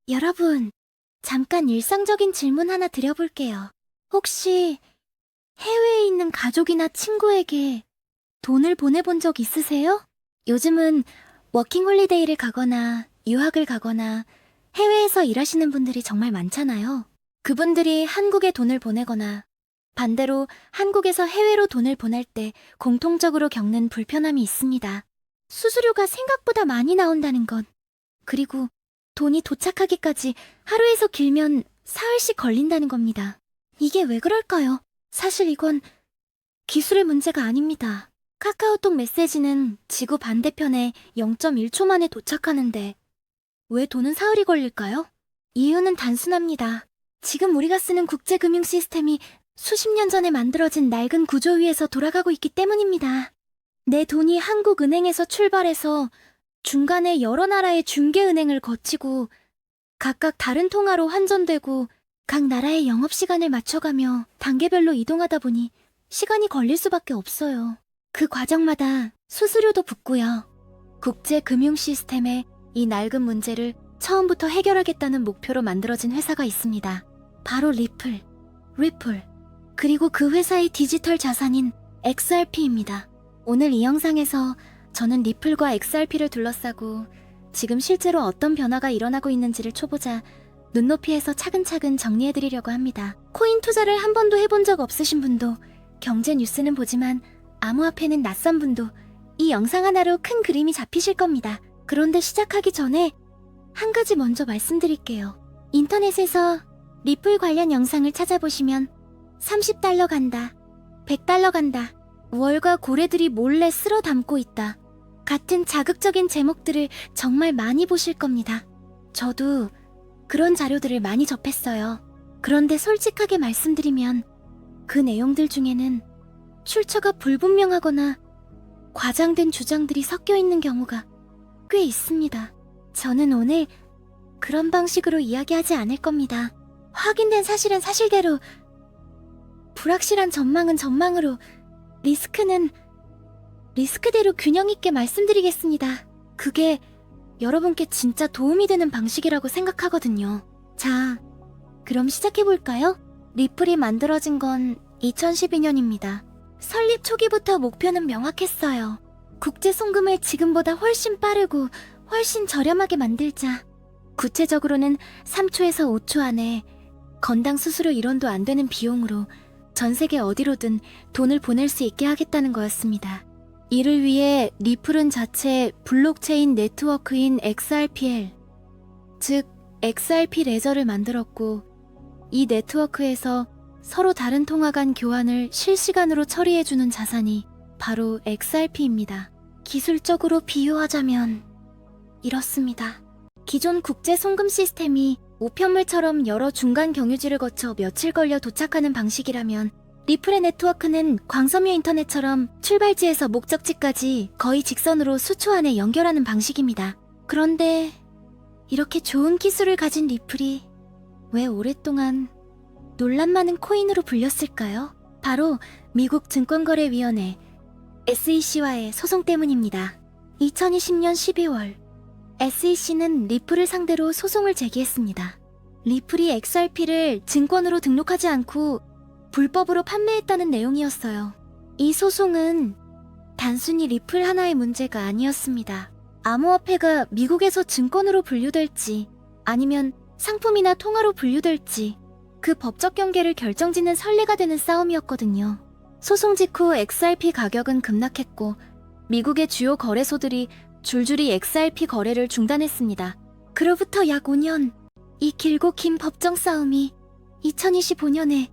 여러분, 잠깐 일상적인 질문 하나 드려볼게요. 혹시 해외에 있는 가족이나 친구에게 돈을 보내본 적 있으세요? 요즘은 워킹홀리데이를 가거나 유학을 가거나 해외에서 일하시는 분들이 정말 많잖아요. 그분들이 한국에 돈을 보내거나 반대로 한국에서 해외로 돈을 보낼 때 공통적으로 겪는 불편함이 있습니다. 수수료가 생각보다 많이 나온다는 것. 그리고 돈이 도착하기까지 하루에서 길면 사흘씩 걸린다는 겁니다. 이게 왜 그럴까요? 사실 이건 기술의 문제가 아닙니다. 카카오톡 메시지는 지구 반대편에 0.1초 만에 도착하는데 왜 돈은 사흘이 걸릴까요? 이유는 단순합니다. 지금 우리가 쓰는 국제금융 시스템이 수십 년 전에 만들어진 낡은 구조 위에서 돌아가고 있기 때문입니다. 내 돈이 한국 은행에서 출발해서 중간에 여러 나라의 중개은행을 거치고 각각 다른 통화로 환전되고 각 나라의 영업시간을 맞춰가며 단계별로 이동하다 보니 시간이 걸릴 수밖에 없어요. 그 과정마다 수수료도 붙고요. 국제금융 시스템의 이 낡은 문제를 처음부터 해결하겠다는 목표로 만들어진 회사가 있습니다. 바로 리플. 그리고 그 회사의 디지털 자산인 XRP입니다. 오늘 이 영상에서 저는 리플과 XRP를 둘러싸고 지금 실제로 어떤 변화가 일어나고 있는지를 초보자 눈높이에서 차근차근 정리해드리려고 합니다. 코인 투자를 한 번도 해본 적 없으신 분도, 경제 뉴스는 보지만 암호화폐는 낯선 분도 이 영상 하나로 큰 그림이 잡히실 겁니다. 그런데 시작하기 전에 한 가지 먼저 말씀드릴게요. 인터넷에서 리플 관련 영상을 찾아보시면 30달러 간다, 100달러 간다, 월과 고래들이 몰래 쓸어 담고 있다 같은 자극적인 제목들을 정말 많이 보실 겁니다. 저도 그런 자료들을 많이 접했어요. 그런데 솔직하게 말씀드리면 그 내용들 중에는 출처가 불분명하거나 과장된 주장들이 섞여 있는 경우가 꽤 있습니다. 저는 오늘 그런 방식으로 이야기하지 않을 겁니다. 확인된 사실은 사실대로, 불확실한 전망은 전망으로, 리스크는 리스크대로 균형 있게 말씀드리겠습니다. 그게 여러분께 진짜 도움이 되는 방식이라고 생각하거든요. 자, 그럼 시작해볼까요? 리플이 만들어진 건 2012년입니다. 설립 초기부터 목표는 명확했어요. 국제 송금을 지금보다 훨씬 빠르고 훨씬 저렴하게 만들자. 구체적으로는 3초에서 5초 안에 건당 수수료 1원도 안 되는 비용으로 전 세계 어디로든 돈을 보낼 수 있게 하겠다는 거였습니다. 이를 위해 리플은 자체 블록체인 네트워크인 XRPL, 즉 XRP 레저를 만들었고, 이 네트워크에서 서로 다른 통화 간 교환을 실시간으로 처리해주는 자산이 바로 XRP입니다. 기술적으로 비유하자면 이렇습니다. 기존 국제 송금 시스템이 우편물처럼 여러 중간 경유지를 거쳐 며칠 걸려 도착하는 방식이라면 리플의 네트워크는 광섬유 인터넷처럼 출발지에서 목적지까지 거의 직선으로 수초 안에 연결하는 방식입니다. 그런데 이렇게 좋은 기술을 가진 리플이 왜 오랫동안 논란 많은 코인으로 불렸을까요? 바로 미국 증권거래위원회 SEC와의 소송 때문입니다. 2020년 12월 SEC는 리플을 상대로 소송을 제기했습니다. 리플이 XRP를 증권으로 등록하지 않고 불법으로 판매했다는 내용이었어요. 이 소송은 단순히 리플 하나의 문제가 아니었습니다. 암호화폐가 미국에서 증권으로 분류될지 아니면 상품이나 통화로 분류될지 그 법적 경계를 결정짓는 선례가 되는 싸움이었거든요. 소송 직후 XRP 가격은 급락했고 미국의 주요 거래소들이 줄줄이 XRP 거래를 중단했습니다. 그로부터 약 5년, 이 길고 긴 법정 싸움이 2025년에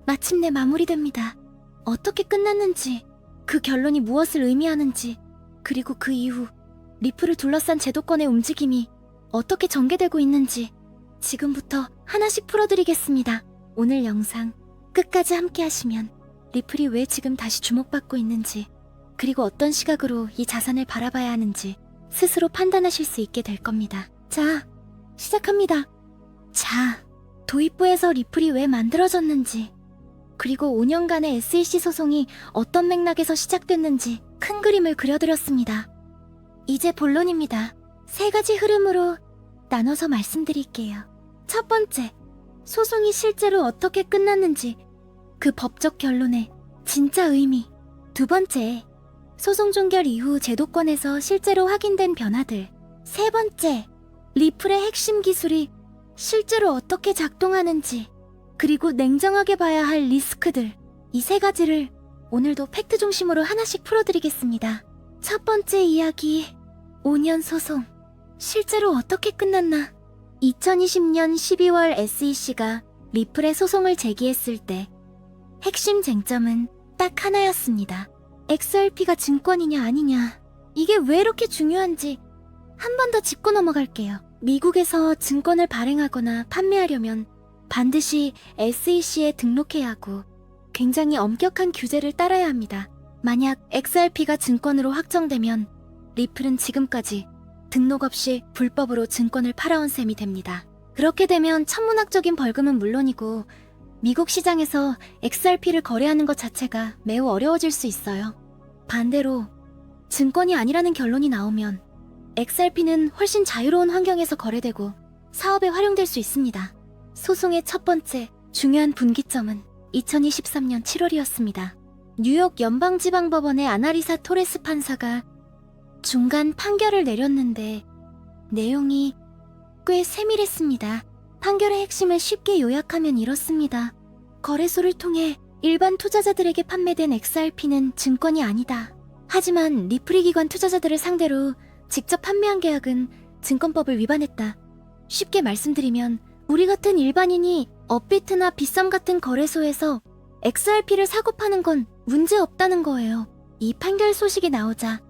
마침내 마무리됩니다. 어떻게 끝났는지, 그 결론이 무엇을 의미하는지, 그리고 그 이후 리플을 둘러싼 제도권의 움직임이 어떻게 전개되고 있는지 지금부터 하나씩 풀어드리겠습니다. 오늘 영상 끝까지 함께 하시면 리플이 왜 지금 다시 주목받고 있는지, 그리고 어떤 시각으로 이 자산을 바라봐야 하는지 스스로 판단하실 수 있게 될 겁니다. 자, 시작합니다. 자, 도입부에서 리플이 왜 만들어졌는지, 그리고 5년간의 SEC 소송이 어떤 맥락에서 시작됐는지 큰 그림을 그려드렸습니다. 이제 본론입니다. 세 가지 흐름으로 나눠서 말씀드릴게요. 첫 번째, 소송이 실제로 어떻게 끝났는지 그 법적 결론의 진짜 의미. 두 번째, 소송 종결 이후 제도권에서 실제로 확인된 변화들. 세 번째, 리플의 핵심 기술이 실제로 어떻게 작동하는지, 그리고 냉정하게 봐야 할 리스크들. 이 세 가지를 오늘도 팩트 중심으로 하나씩 풀어드리겠습니다. 첫 번째 이야기, 5년 소송. 실제로 어떻게 끝났나? 2020년 12월 SEC가 리플의 소송을 제기했을 때 핵심 쟁점은 딱 하나였습니다. XRP가 증권이냐 아니냐. 이게 왜 이렇게 중요한지 한 번 더 짚고 넘어갈게요. 미국에서 증권을 발행하거나 판매하려면 반드시 SEC에 등록해야 하고 굉장히 엄격한 규제를 따라야 합니다. 만약 XRP가 증권으로 확정되면 리플은 지금까지 등록 없이 불법으로 증권을 팔아온 셈이 됩니다. 그렇게 되면 천문학적인 벌금은 물론이고 미국 시장에서 XRP를 거래하는 것 자체가 매우 어려워질 수 있어요. 반대로 증권이 아니라는 결론이 나오면 XRP는 훨씬 자유로운 환경에서 거래되고 사업에 활용될 수 있습니다. 소송의 첫 번째 중요한 분기점은 2023년 7월이었습니다. 뉴욕 연방지방법원의 아나리사 토레스 판사가 중간 판결을 내렸는데 내용이 꽤 세밀했습니다. 판결의 핵심을 쉽게 요약하면 이렇습니다. 거래소를 통해 일반 투자자들에게 판매된 XRP는 증권이 아니다. 하지만 리플이 기관 투자자들을 상대로 직접 판매한 계약은 증권법을 위반했다. 쉽게 말씀드리면 우리 같은 일반인이 업비트나 빗썸 같은 거래소에서 XRP를 사고 파는 건 문제없다는 거예요. 이 판결 소식이 나오자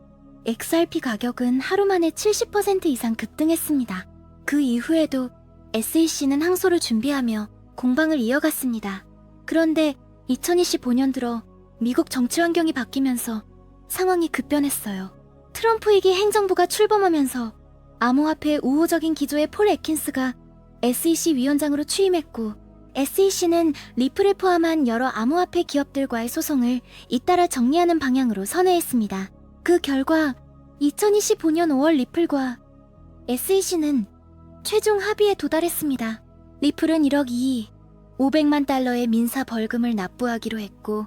XRP 가격은 하루 만에 70% 이상 급등했습니다. 그 이후에도 SEC는 항소를 준비하며 공방을 이어갔습니다. 그런데 2025년 들어 미국 정치 환경이 바뀌면서 상황이 급변했어요. 트럼프 이기 행정부가 출범하면서 암호화폐 우호적인 기조의 폴 애킨스가 SEC 위원장으로 취임했고 SEC는 리플을 포함한 여러 암호화폐 기업들과의 소송을 잇따라 정리하는 방향으로 선회했습니다. 그 결과 2025년 5월 리플과 SEC는 최종 합의에 도달했습니다. 리플은 1억 2, 500만 달러의 민사 벌금을 납부하기로 했고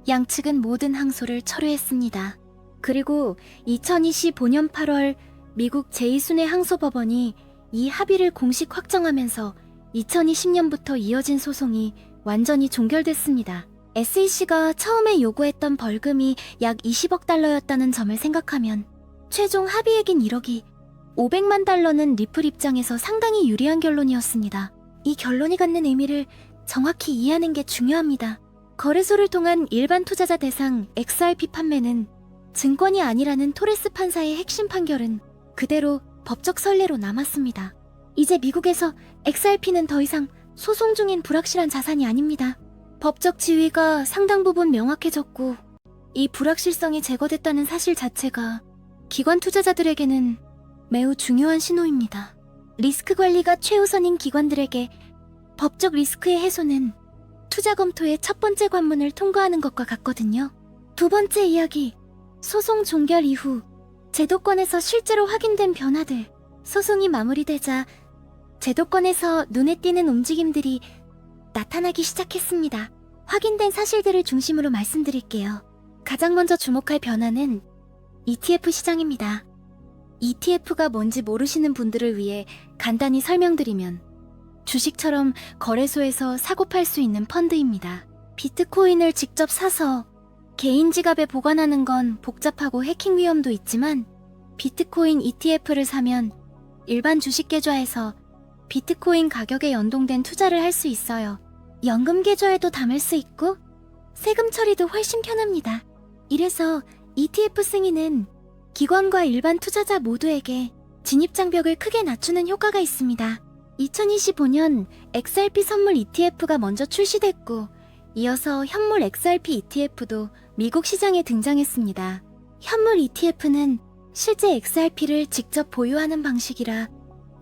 양측은 모든 항소를 철회했습니다. 그리고 2025년 8월 미국 제2순회 항소법원이 이 합의를 공식 확정하면서 2020년부터 이어진 소송이 완전히 종결됐습니다. SEC가 처음에 요구했던 벌금이 약 20억 달러였다는 점을 생각하면 최종 합의액인 1억이 500만 달러는 리플 입장에서 상당히 유리한 결론이었습니다. 이 결론이 갖는 의미를 정확히 이해하는 게 중요합니다. 거래소를 통한 일반 투자자 대상 XRP 판매는 증권이 아니라는 토레스 판사의 핵심 판결은 그대로 법적 선례로 남았습니다. 이제 미국에서 XRP는 더 이상 소송 중인 불확실한 자산이 아닙니다. 법적 지위가 상당 부분 명확해졌고 이 불확실성이 제거됐다는 사실 자체가 기관 투자자들에게는 매우 중요한 신호입니다. 리스크 관리가 최우선인 기관들에게 법적 리스크의 해소는 투자 검토의 첫 번째 관문을 통과하는 것과 같거든요. 두 번째 이야기, 소송 종결 이후 제도권에서 실제로 확인된 변화들. 소송이 마무리되자 제도권에서 눈에 띄는 움직임들이 나타나기 시작했습니다. 확인된 사실들을 중심으로 말씀드릴게요. 가장 먼저 주목할 변화는 ETF 시장입니다. ETF가 뭔지 모르시는 분들을 위해 간단히 설명드리면 주식처럼 거래소에서 사고 팔 수 있는 펀드입니다. 비트코인을 직접 사서 개인 지갑에 보관하는 건 복잡하고 해킹 위험도 있지만 비트코인 ETF를 사면 일반 주식 계좌에서 비트코인 가격에 연동된 투자를 할 수 있어요. 연금 계좌에도 담을 수 있고 세금 처리도 훨씬 편합니다. 이래서 ETF 승인은 기관과 일반 투자자 모두에게 진입장벽을 크게 낮추는 효과가 있습니다. 2025년 XRP 선물 ETF가 먼저 출시됐고 이어서 현물 XRP ETF도 미국 시장에 등장했습니다. 현물 ETF는 실제 XRP를 직접 보유하는 방식이라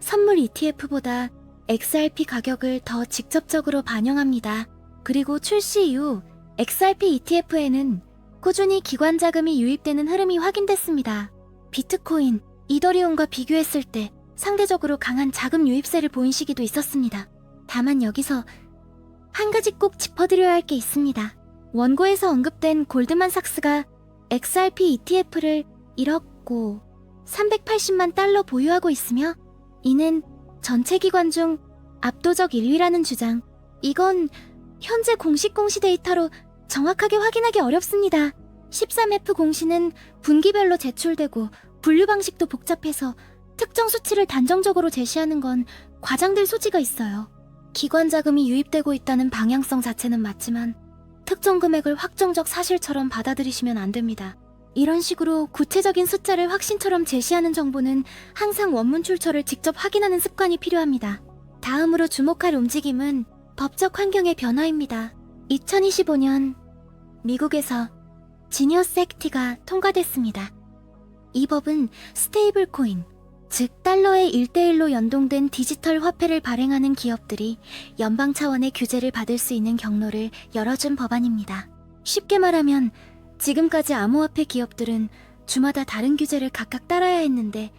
선물 ETF보다 XRP 가격을 더 직접적으로 반영합니다. 그리고 출시 이후 XRP ETF에는 꾸준히 기관 자금이 유입되는 흐름이 확인됐습니다. 비트코인, 이더리움과 비교했을 때 상대적으로 강한 자금 유입세를 보인 시기도 있었습니다. 다만 여기서 한 가지 꼭 짚어드려야 할 게 있습니다. 원고에서 언급된 골드만삭스가 XRP ETF를 1억 380만 달러 보유하고 있으며 이는 전체 기관 중 압도적 1위라는 주장. 이건 현재 공식 공시 데이터로 정확하게 확인하기 어렵습니다. 13F 공시는 분기별로 제출되고 분류 방식도 복잡해서 특정 수치를 단정적으로 제시하는 건 과장될 소지가 있어요. 기관 자금이 유입되고 있다는 방향성 자체는 맞지만 특정 금액을 확정적 사실처럼 받아들이시면 안 됩니다. 이런 식으로 구체적인 숫자를 확신처럼 제시하는 정보는 항상 원문 출처를 직접 확인하는 습관이 필요합니다. 다음으로 주목할 움직임은 법적 환경의 변화입니다. 2025년 미국에서 지니어스 액트가 통과됐습니다. 이 법은 스테이블 코인, 즉 달러의 1대1로 연동된 디지털 화폐를 발행하는 기업들이 연방 차원의 규제를 받을 수 있는 경로를 열어준 법안입니다. 쉽게 말하면 지금까지 암호화폐 기업들은 주마다 다른 규제를 각각 따라야 했는데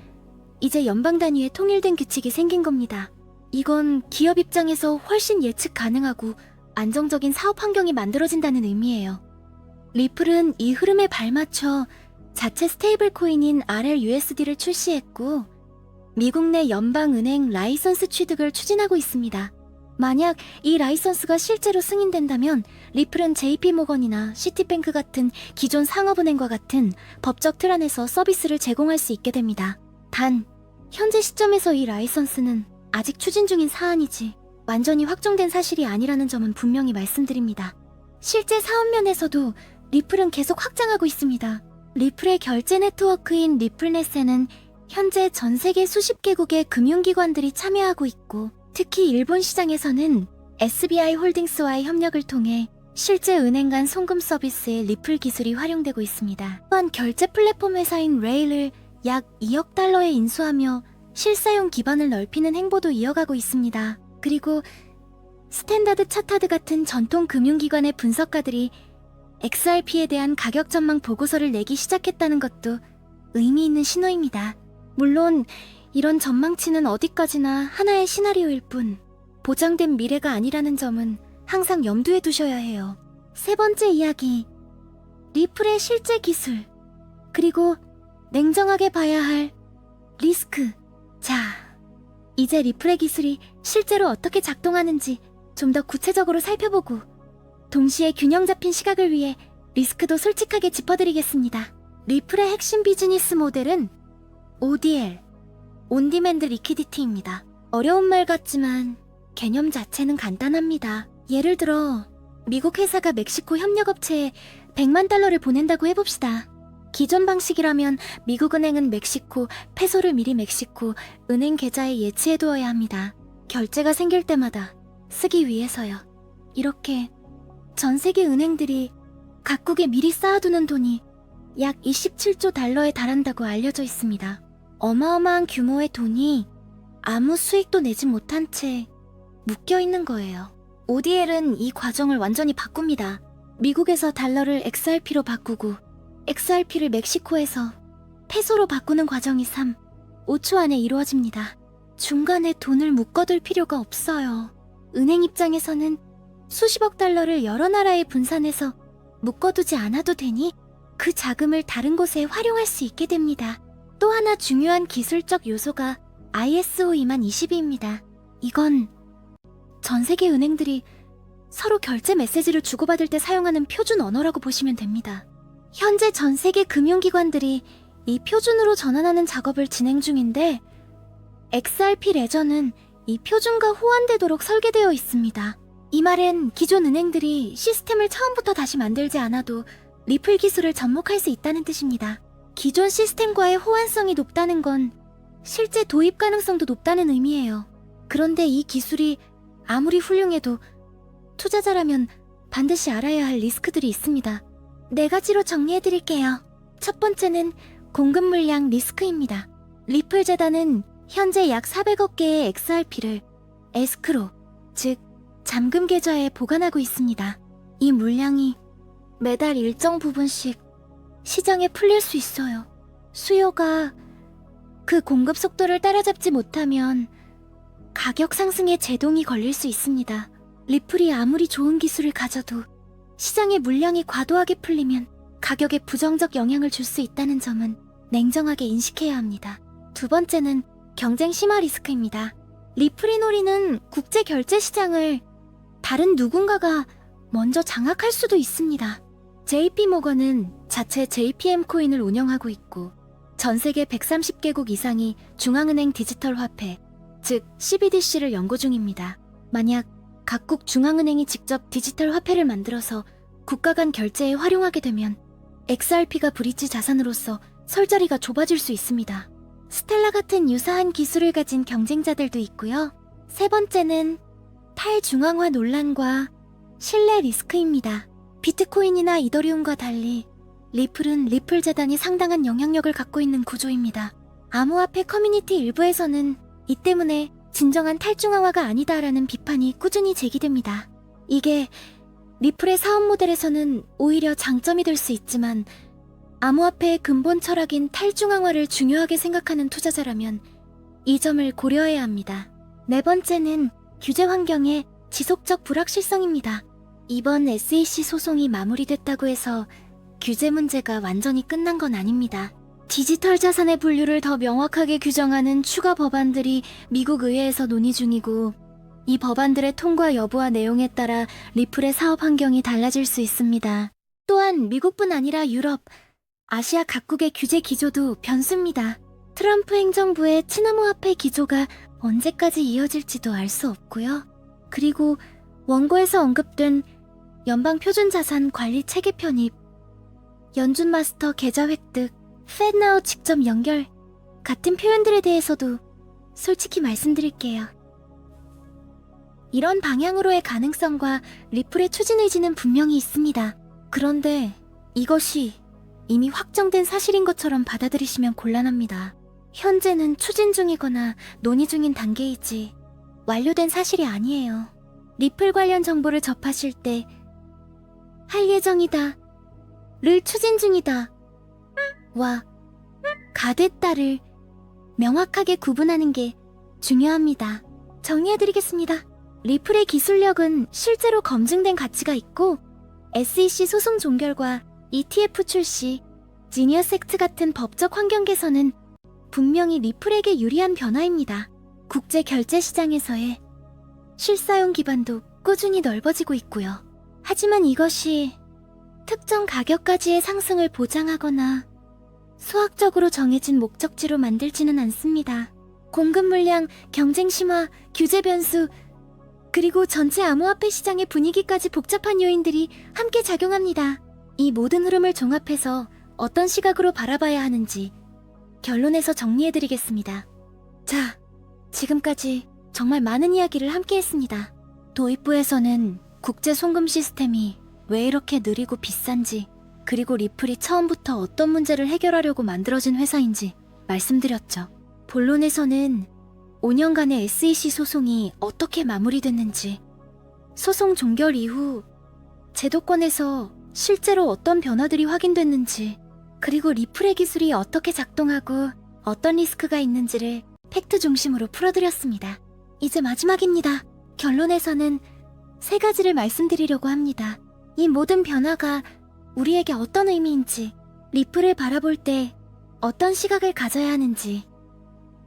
이제 연방 단위의 통일된 규칙이 생긴 겁니다. 이건 기업 입장에서 훨씬 예측 가능하고 안정적인 사업 환경이 만들어진다는 의미예요. 리플은 이 흐름에 발맞춰 자체 스테이블 코인인 RLUSD를 출시했고 미국 내 연방은행 라이선스 취득을 추진하고 있습니다. 만약 이 라이선스가 실제로 승인된다면 리플은 JP모건이나 시티뱅크 같은 기존 상업은행과 같은 법적 틀 안에서 서비스를 제공할 수 있게 됩니다. 단, 현재 시점에서 이 라이선스는 아직 추진 중인 사안이지 완전히 확정된 사실이 아니라는 점은 분명히 말씀드립니다. 실제 사업면에서도 리플은 계속 확장하고 있습니다. 리플의 결제 네트워크인 리플넷에는 현재 전 세계 수십 개국의 금융기관들이 참여하고 있고 특히 일본 시장에서는 SBI 홀딩스와의 협력을 통해 실제 은행 간 송금 서비스에 리플 기술이 활용되고 있습니다. 또한 결제 플랫폼 회사인 레일을 약 2억 달러에 인수하며 실사용 기반을 넓히는 행보도 이어가고 있습니다. 그리고 스탠다드 차타드 같은 전통 금융기관의 분석가들이 XRP에 대한 가격 전망 보고서를 내기 시작했다는 것도 의미 있는 신호입니다. 물론 이런 전망치는 어디까지나 하나의 시나리오일 뿐 보장된 미래가 아니라는 점은 항상 염두에 두셔야 해요. 세 번째 이야기, 리플의 실제 기술, 그리고 냉정하게 봐야 할 리스크. 자, 이제 리플의 기술이 실제로 어떻게 작동하는지 좀 더 구체적으로 살펴보고 동시에 균형 잡힌 시각을 위해 리스크도 솔직하게 짚어드리겠습니다. 리플의 핵심 비즈니스 모델은 ODL, 온디맨드 리퀴디티입니다. 어려운 말 같지만 개념 자체는 간단합니다. 예를 들어 미국 회사가 멕시코 협력업체에 100만 달러를 보낸다고 해봅시다. 기존 방식이라면 미국 은행은 멕시코 페소를 미리 멕시코 은행 계좌에 예치해두어야 합니다. 결제가 생길 때마다 쓰기 위해서요. 이렇게 전 세계 은행들이 각국에 미리 쌓아두는 돈이 약 27조 달러에 달한다고 알려져 있습니다. 어마어마한 규모의 돈이 아무 수익도 내지 못한 채 묶여있는 거예요. ODL은 이 과정을 완전히 바꿉니다. 미국에서 달러를 XRP로 바꾸고 XRP를 멕시코에서 페소로 바꾸는 과정이 3, 5초 안에 이루어집니다. 중간에 돈을 묶어둘 필요가 없어요. 은행 입장에서는 수십억 달러를 여러 나라에 분산해서 묶어두지 않아도 되니 그 자금을 다른 곳에 활용할 수 있게 됩니다. 또 하나 중요한 기술적 요소가 ISO 20022입니다. 이건 전 세계 은행들이 서로 결제 메시지를 주고받을 때 사용하는 표준 언어라고 보시면 됩니다. 현재 전 세계 금융기관들이 이 표준으로 전환하는 작업을 진행 중인데 XRP 레저는 이 표준과 호환되도록 설계되어 있습니다. 이 말은 기존 은행들이 시스템을 처음부터 다시 만들지 않아도 리플 기술을 접목할 수 있다는 뜻입니다. 기존 시스템과의 호환성이 높다는 건 실제 도입 가능성도 높다는 의미예요. 그런데 이 기술이 아무리 훌륭해도 투자자라면 반드시 알아야 할 리스크들이 있습니다. 4가지로 정리해드릴게요. 첫 번째는 공급 물량 리스크입니다. 리플 재단은 현재 약 400억 개의 XRP를 에스크로, 즉 잠금 계좌에 보관하고 있습니다. 이 물량이 매달 일정 부분씩 시장에 풀릴 수 있어요. 수요가 그 공급 속도를 따라잡지 못하면 가격 상승에 제동이 걸릴 수 있습니다. 리플이 아무리 좋은 기술을 가져도 시장의 물량이 과도하게 풀리면 가격에 부정적 영향을 줄 수 있다는 점은 냉정하게 인식해야 합니다. 두 번째는 경쟁 심화 리스크입니다. 리플이 노리는 국제 결제 시장을 다른 누군가가 먼저 장악할 수도 있습니다. JP모건은 자체 JPM 코인을 운영하고 있고 전 세계 130개국 이상이 중앙은행 디지털 화폐, 즉 CBDC를 연구 중입니다. 만약 각국 중앙은행이 직접 디지털 화폐를 만들어서 국가 간 결제에 활용하게 되면 XRP가 브릿지 자산으로서 설자리가 좁아질 수 있습니다. 스텔라 같은 유사한 기술을 가진 경쟁자들도 있고요. 세 번째는 탈중앙화 논란과 신뢰 리스크입니다. 비트코인이나 이더리움과 달리 리플은 리플 재단이 상당한 영향력을 갖고 있는 구조입니다. 암호화폐 커뮤니티 일부에서는 이 때문에 진정한 탈중앙화가 아니다라는 비판이 꾸준히 제기됩니다. 이게 리플의 사업 모델에서는 오히려 장점이 될 수 있지만 암호화폐의 근본 철학인 탈중앙화를 중요하게 생각하는 투자자라면 이 점을 고려해야 합니다. 네 번째는 규제 환경의 지속적 불확실성입니다. 이번 SEC 소송이 마무리됐다고 해서 규제 문제가 완전히 끝난 건 아닙니다. 디지털 자산의 분류를 더 명확하게 규정하는 추가 법안들이 미국 의회에서 논의 중이고 이 법안들의 통과 여부와 내용에 따라 리플의 사업 환경이 달라질 수 있습니다. 또한 미국뿐 아니라 유럽, 아시아 각국의 규제 기조도 변수입니다. 트럼프 행정부의 친암호화폐 기조가 언제까지 이어질지도 알 수 없고요. 그리고 원고에서 언급된 연방표준자산 관리 체계 편입, 연준 마스터 계좌 획득, 팻나우 직접 연결 같은 표현들에 대해서도 솔직히 말씀드릴게요. 이런 방향으로의 가능성과 리플의 추진 의지는 분명히 있습니다. 그런데 이것이 이미 확정된 사실인 것처럼 받아들이시면 곤란합니다. 현재는 추진 중이거나 논의 중인 단계이지 완료된 사실이 아니에요. 리플 관련 정보를 접하실 때 할 예정이다, 를 추진 중이다, 와 가됐다를 명확하게 구분하는 게 중요합니다. 정리해드리겠습니다. 리플의 기술력은 실제로 검증된 가치가 있고 SEC 소송 종결과 ETF 출시, 지니어스 액트 같은 법적 환경 개선은 분명히 리플에게 유리한 변화입니다. 국제 결제 시장에서의 실사용 기반도 꾸준히 넓어지고 있고요. 하지만 이것이 특정 가격까지의 상승을 보장하거나 수학적으로 정해진 목적지로 만들지는 않습니다. 공급 물량, 경쟁 심화, 규제 변수, 그리고 전체 암호화폐 시장의 분위기까지 복잡한 요인들이 함께 작용합니다. 이 모든 흐름을 종합해서 어떤 시각으로 바라봐야 하는지 결론에서 정리해드리겠습니다. 자, 지금까지 정말 많은 이야기를 함께 했습니다. 도입부에서는 국제 송금 시스템이 왜 이렇게 느리고 비싼지, 그리고 리플이 처음부터 어떤 문제를 해결하려고 만들어진 회사인지 말씀드렸죠. 본론에서는 5년간의 SEC 소송이 어떻게 마무리됐는지, 소송 종결 이후 제도권에서 실제로 어떤 변화들이 확인됐는지, 그리고 리플의 기술이 어떻게 작동하고 어떤 리스크가 있는지를 팩트 중심으로 풀어드렸습니다. 이제 마지막입니다. 결론에서는 3가지를 말씀드리려고 합니다. 이 모든 변화가 우리에게 어떤 의미인지, 리플을 바라볼 때 어떤 시각을 가져야 하는지,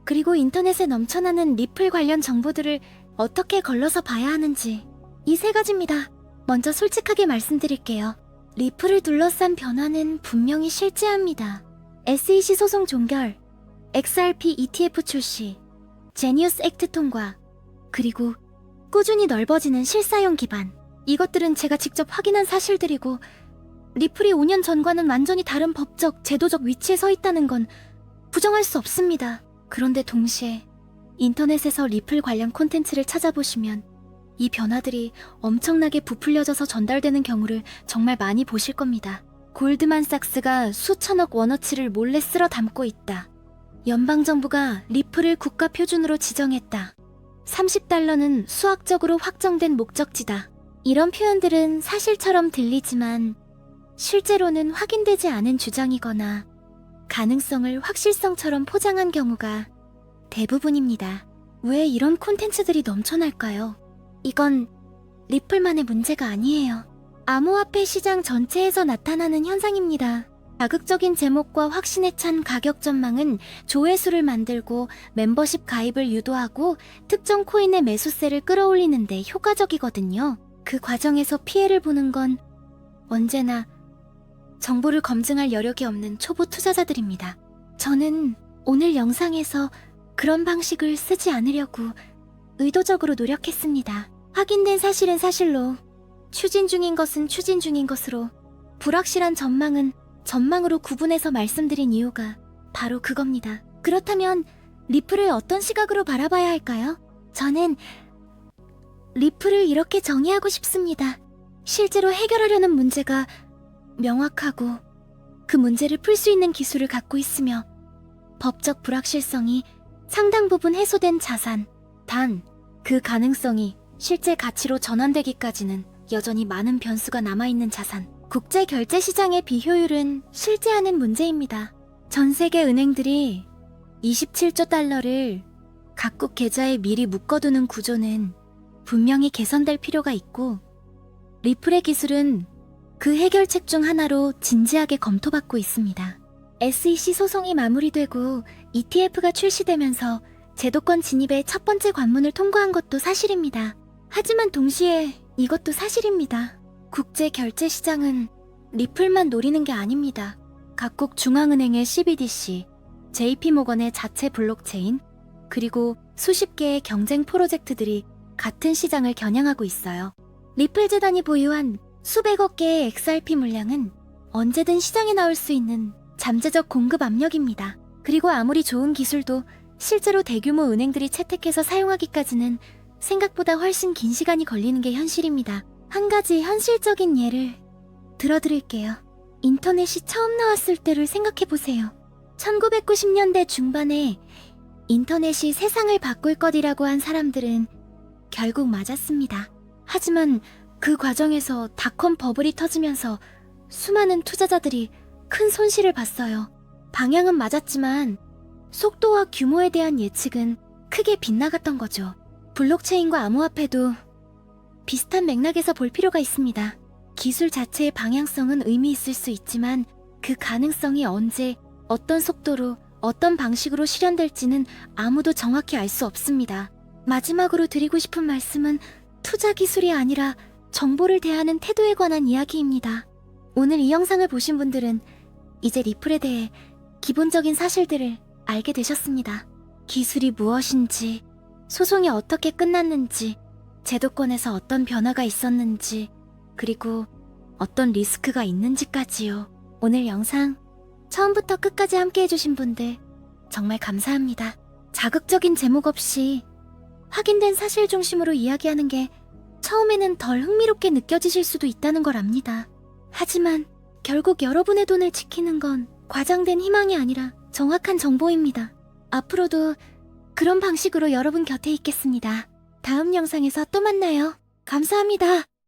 그리고 인터넷에 넘쳐나는 리플 관련 정보들을 어떻게 걸러서 봐야 하는지, 이 3가지입니다. 먼저 솔직하게 말씀드릴게요. 리플을 둘러싼 변화는 분명히 실제합니다. SEC 소송 종결, XRP ETF 출시, 제니우스 액트 통과, 그리고 꾸준히 넓어지는 실사용 기반, 이것들은 제가 직접 확인한 사실들이고 리플이 5년 전과는 완전히 다른 법적, 제도적 위치에 서 있다는 건 부정할 수 없습니다. 그런데 동시에 인터넷에서 리플 관련 콘텐츠를 찾아보시면 이 변화들이 엄청나게 부풀려져서 전달되는 경우를 정말 많이 보실 겁니다. 골드만삭스가 수천억 원어치를 몰래 쓸어 담고 있다. 연방정부가 리플을 국가 표준으로 지정했다. 30달러는 수학적으로 확정된 목적지다. 이런 표현들은 사실처럼 들리지만 실제로는 확인되지 않은 주장이거나 가능성을 확실성처럼 포장한 경우가 대부분입니다. 왜 이런 콘텐츠들이 넘쳐날까요? 이건 리플만의 문제가 아니에요. 암호화폐 시장 전체에서 나타나는 현상입니다. 자극적인 제목과 확신에 찬 가격 전망은 조회수를 만들고 멤버십 가입을 유도하고 특정 코인의 매수세를 끌어올리는 데 효과적이거든요. 그 과정에서 피해를 보는 건 언제나 정보를 검증할 여력이 없는 초보 투자자들입니다. 저는 오늘 영상에서 그런 방식을 쓰지 않으려고 의도적으로 노력했습니다. 확인된 사실은 사실로, 추진 중인 것은 추진 중인 것으로, 불확실한 전망은 전망으로 구분해서 말씀드린 이유가 바로 그겁니다. 그렇다면 리플을 어떤 시각으로 바라봐야 할까요? 저는 리플을 이렇게 정의하고 싶습니다. 실제로 해결하려는 문제가 명확하고 그 문제를 풀 수 있는 기술을 갖고 있으며 법적 불확실성이 상당 부분 해소된 자산. 단, 그 가능성이 실제 가치로 전환되기까지는 여전히 많은 변수가 남아있는 자산. 국제 결제 시장의 비효율은 실제하는 문제입니다. 전 세계 은행들이 27조 달러를 각국 계좌에 미리 묶어두는 구조는 분명히 개선될 필요가 있고, 리플의 기술은 그 해결책 중 하나로 진지하게 검토받고 있습니다. SEC 소송이 마무리되고 ETF가 출시되면서 제도권 진입의 첫 번째 관문을 통과한 것도 사실입니다. 하지만 동시에 이것도 사실입니다. 국제 결제 시장은 리플만 노리는 게 아닙니다. 각국 중앙은행의 CBDC, JP모건의 자체 블록체인, 그리고 수십 개의 경쟁 프로젝트들이 같은 시장을 겨냥하고 있어요. 리플 재단이 보유한 수백억 개의 XRP 물량은 언제든 시장에 나올 수 있는 잠재적 공급 압력입니다. 그리고 아무리 좋은 기술도 실제로 대규모 은행들이 채택해서 사용하기까지는 생각보다 훨씬 긴 시간이 걸리는 게 현실입니다. 한 가지 현실적인 예를 들어드릴게요. 인터넷이 처음 나왔을 때를 생각해보세요. 1990년대 중반에 인터넷이 세상을 바꿀 것이라고 한 사람들은 결국 맞았습니다. 하지만 그 과정에서 닷컴 버블이 터지면서 수많은 투자자들이 큰 손실을 봤어요. 방향은 맞았지만 속도와 규모에 대한 예측은 크게 빗나갔던 거죠. 블록체인과 암호화폐도 비슷한 맥락에서 볼 필요가 있습니다. 기술 자체의 방향성은 의미 있을 수 있지만 그 가능성이 언제, 어떤 속도로, 어떤 방식으로 실현될지는 아무도 정확히 알 수 없습니다. 마지막으로 드리고 싶은 말씀은 투자 기술이 아니라 정보를 대하는 태도에 관한 이야기입니다. 오늘 이 영상을 보신 분들은 이제 리플에 대해 기본적인 사실들을 알게 되셨습니다. 기술이 무엇인지, 소송이 어떻게 끝났는지, 제도권에서 어떤 변화가 있었는지, 그리고 어떤 리스크가 있는지까지요. 오늘 영상 처음부터 끝까지 함께 해주신 분들 정말 감사합니다. 자극적인 제목 없이 확인된 사실 중심으로 이야기하는 게 처음에는 덜 흥미롭게 느껴지실 수도 있다는 걸 압니다. 하지만 결국 여러분의 돈을 지키는 건 과장된 희망이 아니라 정확한 정보입니다. 앞으로도 그런 방식으로 여러분 곁에 있겠습니다. 다음 영상에서 또 만나요. 감사합니다.